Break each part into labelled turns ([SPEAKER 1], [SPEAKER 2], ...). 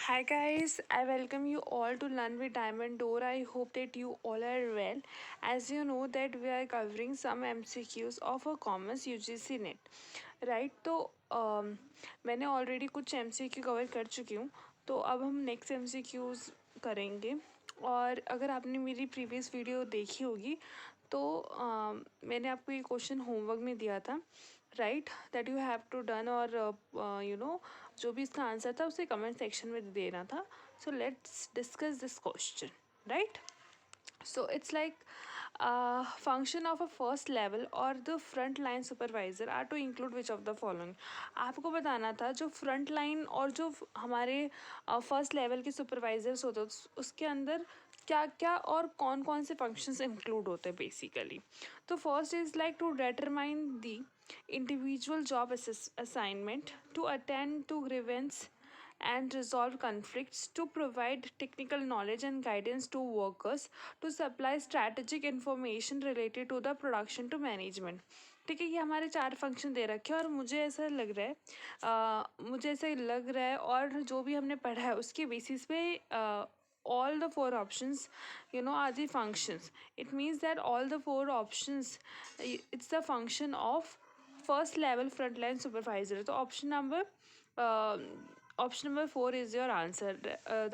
[SPEAKER 1] Hi guys, I welcome you all to Learn with Diamond Door. I hope that you all are well. As you know that we are covering some MCQs of a Commerce UGC NET, right? तो मैंने already कुछ MCQ cover कर चुकी हूँ, तो अब हम next MCQs करेंगे। और अगर आपने मेरी प्रीवियस वीडियो देखी होगी तो मैंने आपको ये क्वेश्चन होमवर्क में दिया था, right, that you have to done, और जो भी इसका आंसर था उसे कमेंट सेक्शन में देना था. So let's discuss this question, right. So it's like function of a first level or the front line supervisor are to include which of the following. आपको बताना था जो फ्रंट लाइन और जो हमारे फर्स्ट लेवल के सुपरवाइजर्स होते हैं उसके अंदर क्या क्या और कौन कौन से फंक्शंस इंक्लूड होते हैं बेसिकली. तो first is like to determine the individual job assignment, to attend to grievance and resolve conflicts, to provide technical knowledge and guidance to workers, to supply strategic information related to the production to management. ठीक है, ये हमारे 4 function दे रखे हैं और मुझे ऐसा लग रहा है और जो भी हमने पढ़ा है उसके बेसिस पे all the 4 options are the functions. It means that all the 4 options, it's the function of first level frontline supervisor. So option number 4 is your answer,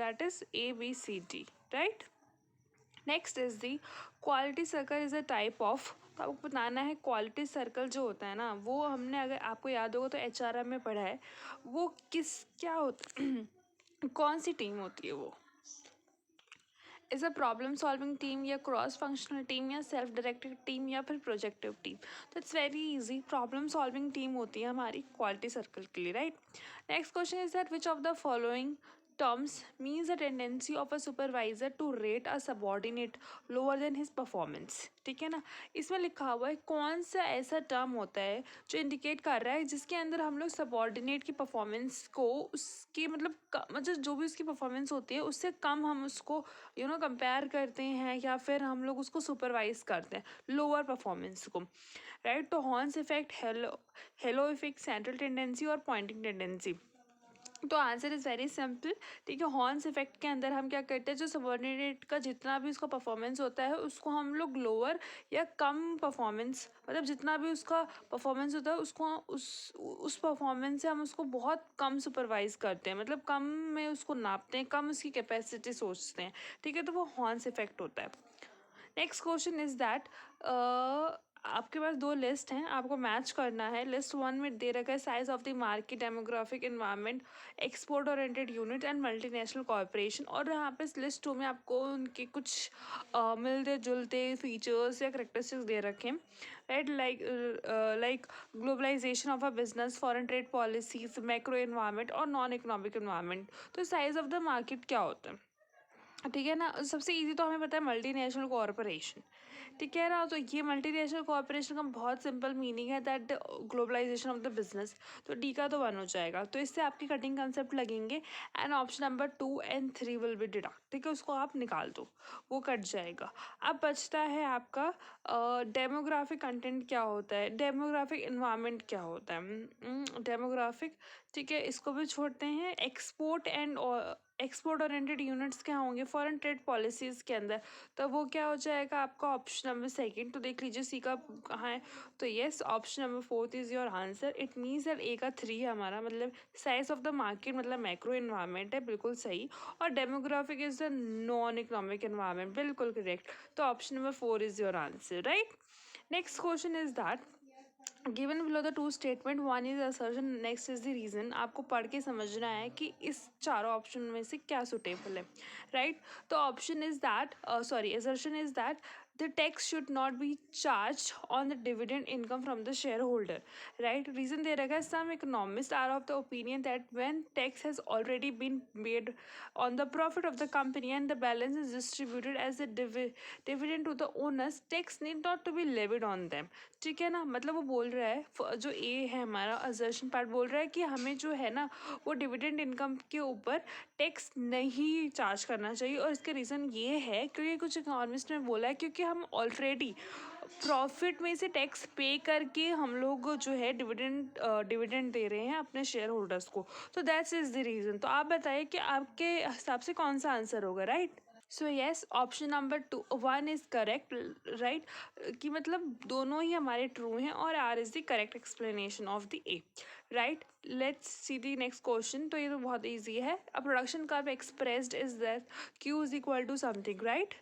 [SPEAKER 1] that is A, B, C, D, right. Next is the quality circle is a type of. तो आपको बताना है quality circle जो होता है ना, वो हमने, अगर आपको याद होगा तो HRM में पढ़ा है, वो क्या होता कौन सी टीम होती है. वो is a problem solving team या क्रॉस फंक्शनल टीम या सेल्फ डायरेक्टेड टीम या फिर प्रोजेक्टिव टीम. तो it's very easy, problem solving team होती है हमारी क्वालिटी सर्कल के लिए, right. Next question is that which of the following terms means a tendency of a supervisor to rate a subordinate lower than his performance. ठीक है ना, इसमें लिखा हुआ है कौन सा ऐसा टर्म होता है जो इंडिकेट कर रहा है जिसके अंदर हम लोग सबॉर्डिनेट की परफॉर्मेंस को उसकी मतलब जो भी उसकी परफॉर्मेंस होती है उससे कम हम उसको कंपेयर करते हैं या फिर हम लोग उसको सुपरवाइज करते हैं लोअर परफॉर्मेंस को, राइट. तो horns effect, hello effect, central tendency और पॉइंटिंग टेंडेंसी. तो आंसर इज़ वेरी सिंपल. ठीक है, हॉर्न्स इफेक्ट के अंदर हम क्या करते हैं, जो सबॉर्डिनेट का जितना भी उसका परफॉर्मेंस होता है उसको हम लोग लोअर या कम परफॉर्मेंस, मतलब जितना भी उसका परफॉर्मेंस होता है उसको उस परफॉर्मेंस से हम उसको बहुत कम सुपरवाइज करते हैं, मतलब कम में उसको नापते हैं, कम उसकी कैपेसिटी सोचते हैं. ठीक है, तो वो हॉर्न्स इफेक्ट होता है. नेक्स्ट क्वेश्चन इज दैट आपके पास 2 लिस्ट हैं, आपको मैच करना है. लिस्ट 1 में दे रखा है size of the market, demographic environment, export oriented unit and multinational corporation. और यहाँ पे लिस्ट 2 में आपको उनके कुछ मिलते जुलते फीचर्स या करेक्टरिस्टिक्स दे रखे हैं, right. Like globalization of a business, foreign trade policies, macro environment और नॉन इकोनॉमिक एनवायरनमेंट. तो साइज ऑफ द मार्केट क्या होता है, ठीक है ना. सबसे इजी तो हमें पता है मल्टीनेशनल कॉर्पोरेशन, ठीक है ना. तो ये मल्टीनेशनल कॉर्पोरेशन का बहुत सिंपल मीनिंग है that globalization of the business. तो डी का तो 1 हो जाएगा, तो इससे आपकी कटिंग कंसेप्ट लगेंगे and option number 2 and 3 will be deduct. ठीक है, उसको आप निकाल दो, वो कट जाएगा. अब बचता है आपका डेमोग्राफिक कंटेंट क्या होता है, डेमोग्राफिक इन्वायरमेंट क्या होता है, डेमोग्राफिक. ठीक है, इसको भी छोड़ते हैं. एक्सपोर्ट ओरिएंटेड यूनिट्स क्या होंगे फॉरेन ट्रेड पॉलिसीज़ के अंदर, तो वो क्या हो जाएगा आपका ऑप्शन नंबर 2. तो देख लीजिए सी का कहाँ है, तो yes option number 4 is your answer. It means that A का 3 है हमारा, मतलब साइज ऑफ द मार्केट मतलब मैक्रो इन्वायरमेंट है, बिल्कुल सही. और demographic is the non economic environment, बिल्कुल करेक्ट. तो option number 4 is your answer, right. Next question is that given below the 2 statement, 1 is assertion, next is the reason. आपको पढ़ के समझना है कि इस चारों ऑप्शन में से क्या सुटेबल है, राइट. तो option is that assertion is that the tax should not be charged on the dividend income from the shareholder, right. Reason दे रखा है, some economists are of the opinion that when tax has already been paid on the profit of the company and the balance is distributed as a dividend to the owners, tax need not to be levied on them. ठीक है ना, मतलब वो बोल रहा है, जो ए है हमारा असर्शन पार्ट बोल रहा है कि हमें जो है ना वो डिविडेंड इनकम के ऊपर टैक्स नहीं चार्ज करना चाहिए. और इसके रीज़न ये है क्योंकि कुछ इकोनॉमिस्ट ने बोला है क्योंकि हम ऑलरेडी प्रॉफिट में से टैक्स पे करके हम लोग जो है डिविडेंड दे रहे हैं अपने शेयर होल्डर्स को. तो दैट्स इज द रीज़न. तो आप बताइए कि आपके हिसाब से कौन सा आंसर होगा, right? So yes, option number 1 is correct, right. कि मतलब दोनों ही हमारे ट्रू हैं और R is the correct explanation of the A, right. Let's see the next question. तो ये तो बहुत ईजी है. A production curve expressed is that Q is equal to something, right.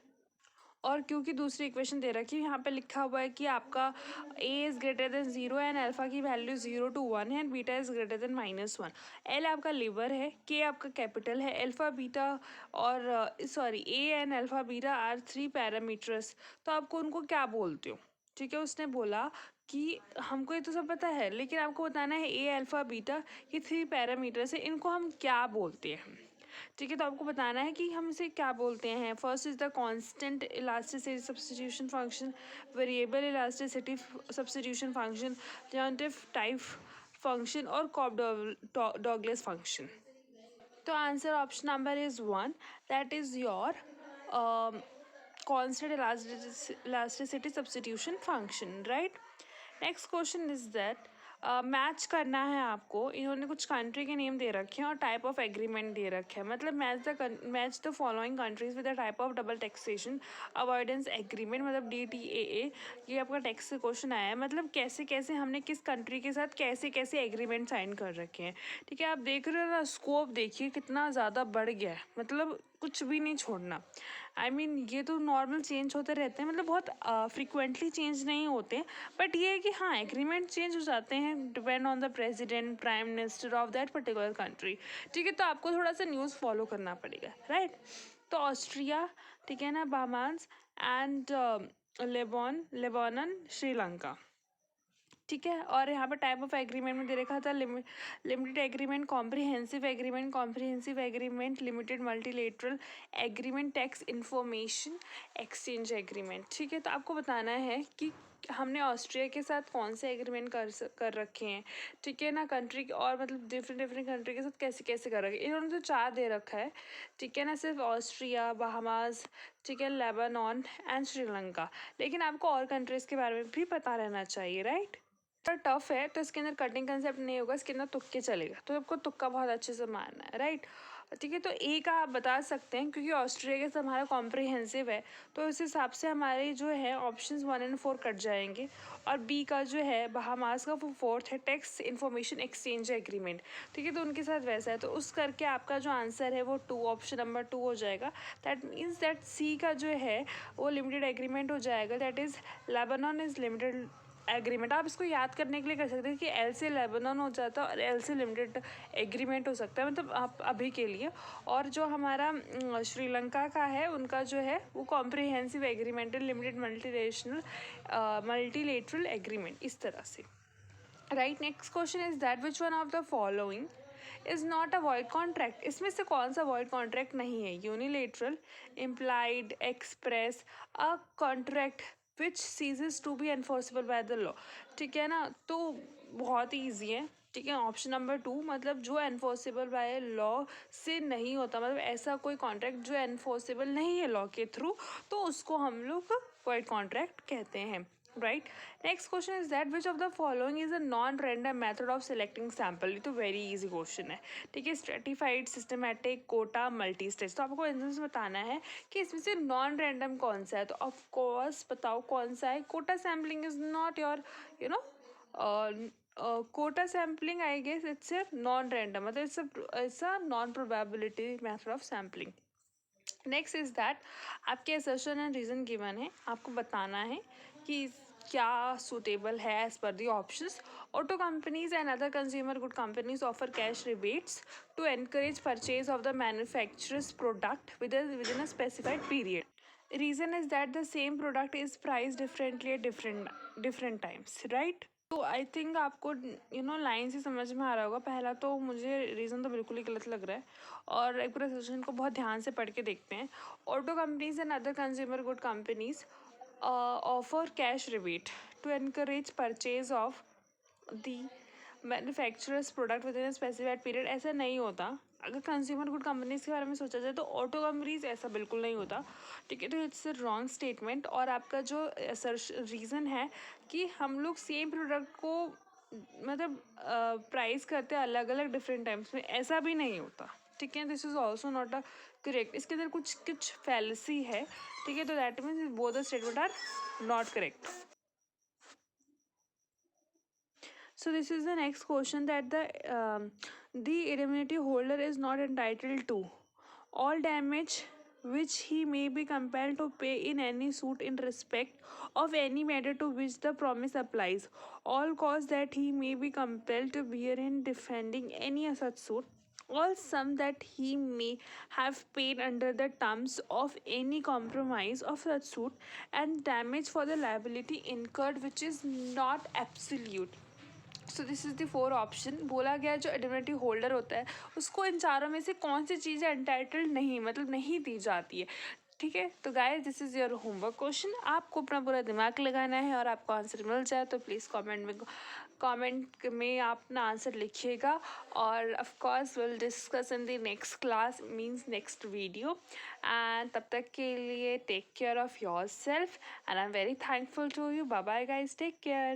[SPEAKER 1] और क्यू की दूसरी इक्वेशन दे रखी है. यहाँ पे लिखा हुआ है कि आपका A is greater than 0 and alpha की वैल्यू 0 to 1 है and beta is greater than -1. L आपका लीवर है, के आपका कैपिटल है, अल्फा बीटा और sorry A and alpha beta are 3 parameters. तो आपको उनको क्या बोलते हो? ठीक है, उसने बोला कि हमको ये तो सब पता है लेकिन आपको बताना है ए अल्फा बीटा ये 3 पैरामीटर्स है, इनको हम क्या बोलते हैं. ठीक है, तो आपको बताना है कि हम इसे क्या बोलते हैं. First is the constant elasticity substitution function, variable elasticity substitution function, jointive type function और कॉब-डॉगलेस फंक्शन. तो answer option number is 1, that is your constant elasticity substitution function, right. Next question is that match करना है आपको. इन्होंने कुछ country के name दे रखे हैं और टाइप ऑफ एग्रीमेंट दे रखे हैं. मतलब match the following countries with the type of double taxation avoidance agreement, मतलब DTAA. ये आपका टैक्स से क्वेश्चन आया है. मतलब कैसे कैसे हमने किस कंट्री के साथ कैसे कैसे एग्रीमेंट साइन कर रखे हैं. ठीक है, आप देख रहे हो ना, स्कोप देखिए कितना ज़्यादा बढ़ गया है. मतलब कुछ भी नहीं छोड़ना. आई मीन ये तो नॉर्मल चेंज होते रहते हैं, मतलब बहुत फ्रिक्वेंटली चेंज नहीं होते. बट ये है कि हाँ, एग्रीमेंट चेंज हो जाते हैं depend on the president prime minister of that particular country. ठीक है, तो आपको थोड़ा सा न्यूज़ फॉलो करना पड़ेगा, राइट. तो ऑस्ट्रिया, ठीक है ना, बाहामास एंड लेबनान, श्रीलंका. ठीक है, और यहाँ पर टाइप ऑफ एग्रीमेंट में दे रखा था limited agreement, comprehensive agreement, limited multilateral agreement, tax information exchange agreement. ठीक है, तो आपको बताना है कि हमने ऑस्ट्रिया के साथ कौन से एग्रीमेंट कर रखे हैं. ठीक है ना, कंट्री के और मतलब डिफरेंट कंट्री के साथ कैसे कैसे कर रखे हैं. इन्होंने तो 4 दे रखा है. ठीक है ना, सिर्फ ऑस्ट्रिया, बाहामास, ठीक है, लेबानन एंड श्रीलंका. लेकिन आपको और कंट्रीज़ के बारे में भी पता रहना चाहिए, राइट. थोड़ा टफ है तो इसके अंदर कटिंग कंसेप्ट नहीं होगा, इसके अंदर तुक्के चलेगा. तो आपको तुक्का बहुत अच्छे से मारना है, राइट. ठीक है, तो ए का आप बता सकते हैं क्योंकि ऑस्ट्रिया के साथ हमारा कॉम्प्रिहेंसिव है. तो इस हिसाब से हमारे जो है ऑप्शंस 1 और 4 कट जाएंगे. और बी का जो है बाहामास का वो 4th है, टैक्स इंफॉर्मेशन एक्सचेंज एग्रीमेंट. ठीक है, तो उनके साथ वैसा है. तो उस करके आपका जो आंसर है वो 2, ऑप्शन नंबर 2 हो जाएगा. दैट मीन्स दैट सी का जो है वो लिमिटेड एग्रीमेंट हो जाएगा. That is Lebanon is limited agreement. आप इसको याद करने के लिए कर सकते हैं कि एल से लेबानन हो जाता है और एल से लिमिटेड एग्रीमेंट हो सकता है, मतलब आप अभी के लिए. और जो हमारा श्रीलंका का है उनका जो है वो कॉम्प्रिहेंसिव एग्रीमेंट है, लिमिटेड मल्टीलेटरल एग्रीमेंट, इस तरह से, right. Next question is that which one of the following is not a void contract. इसमें से कौन सा वॉइड कॉन्ट्रैक्ट नहीं है. Unilateral, implied, express, a contract which ceases to be enforceable by the law. ठीक है ना, तो बहुत ही ईजी है. ठीक है, ऑप्शन नंबर 2, मतलब जो एनफोर्सेबल बाय लॉ से नहीं होता, मतलब ऐसा कोई कॉन्ट्रैक्ट जो एनफोर्सेबल नहीं है लॉ के थ्रू, तो उसको हम लोग वॉइड कॉन्ट्रैक्ट कहते हैं, right. Next question is that which of the following is a non random method of selecting sample. ये तो वेरी इजी क्वेश्चन है. ठीक है, stratified, systematic, quota, multi stage. तो आपको आंसर से बताना है कि इसमें से नॉन रैंडम कौन सा है. तो ऑफ कोर्स बताओ कौन सा है. Quota sampling is not your quota sampling, I guess it's a non random, मतलब it's a non probability method of sampling. Next is that आपके असर्शन एंड रीज़न गिवन है. आपको बताना है कि क्या सूटेबल है एज पर the options. Auto companies and other consumer good companies offer cash rebates to encourage purchase of the manufacturers product within a specified period. Reason is that the same product is priced differently at different times, right. तो I think आपको line से समझ में आ रहा होगा. पहला तो मुझे रीज़न तो बिल्कुल ही गलत लग रहा है और एक पूरा सेशन को बहुत ध्यान से पढ़ के देखते हैं. Auto companies and other consumer good companies offer cash rebate to encourage purchase of the manufacturers product within specified period. ऐसा नहीं होता. अगर कंज्यूमर गुड कंपनीज के बारे में सोचा जाए तो ऑटो कंपनीज ऐसा बिल्कुल नहीं होता, ठीक है। तो इट्स अ रॉन्ग स्टेटमेंट। और आपका जो रीज़न है कि हम लोग सेम प्रोडक्ट को मतलब प्राइस करते हैं अलग अलग डिफरेंट टाइम्स में, ऐसा भी नहीं होता, ठीक है। This is also not a correct, इसके अंदर कुछ फैलेसी है, ठीक है। तो that means both the statement are not correct. So this is the next question, that the indemnity holder is not entitled to all damage which he may be compelled to pay in any suit in respect of any matter to which the promise applies, all costs that he may be compelled to bear in defending any such suit, all sum that he may have paid under the terms of any compromise of such suit, and damage for the liability incurred which is not absolute। So this is the four option. बोला गया जो indemnity holder होता है उसको इन चारों में से कौन सी चीज़ें एंटाइटल्ड नहीं, मतलब नहीं दी जाती है, ठीक है। तो guys this is your homework question, आपको अपना पूरा दिमाग लगाना है और आपको आंसर मिल जाए तो प्लीज़ कमेंट में आप अपना आंसर लिखिएगा। और of course will discuss in the next class, means next video. And तब तक के लिए take care of your self and I am very thankful to you. Bye bye guys, take care.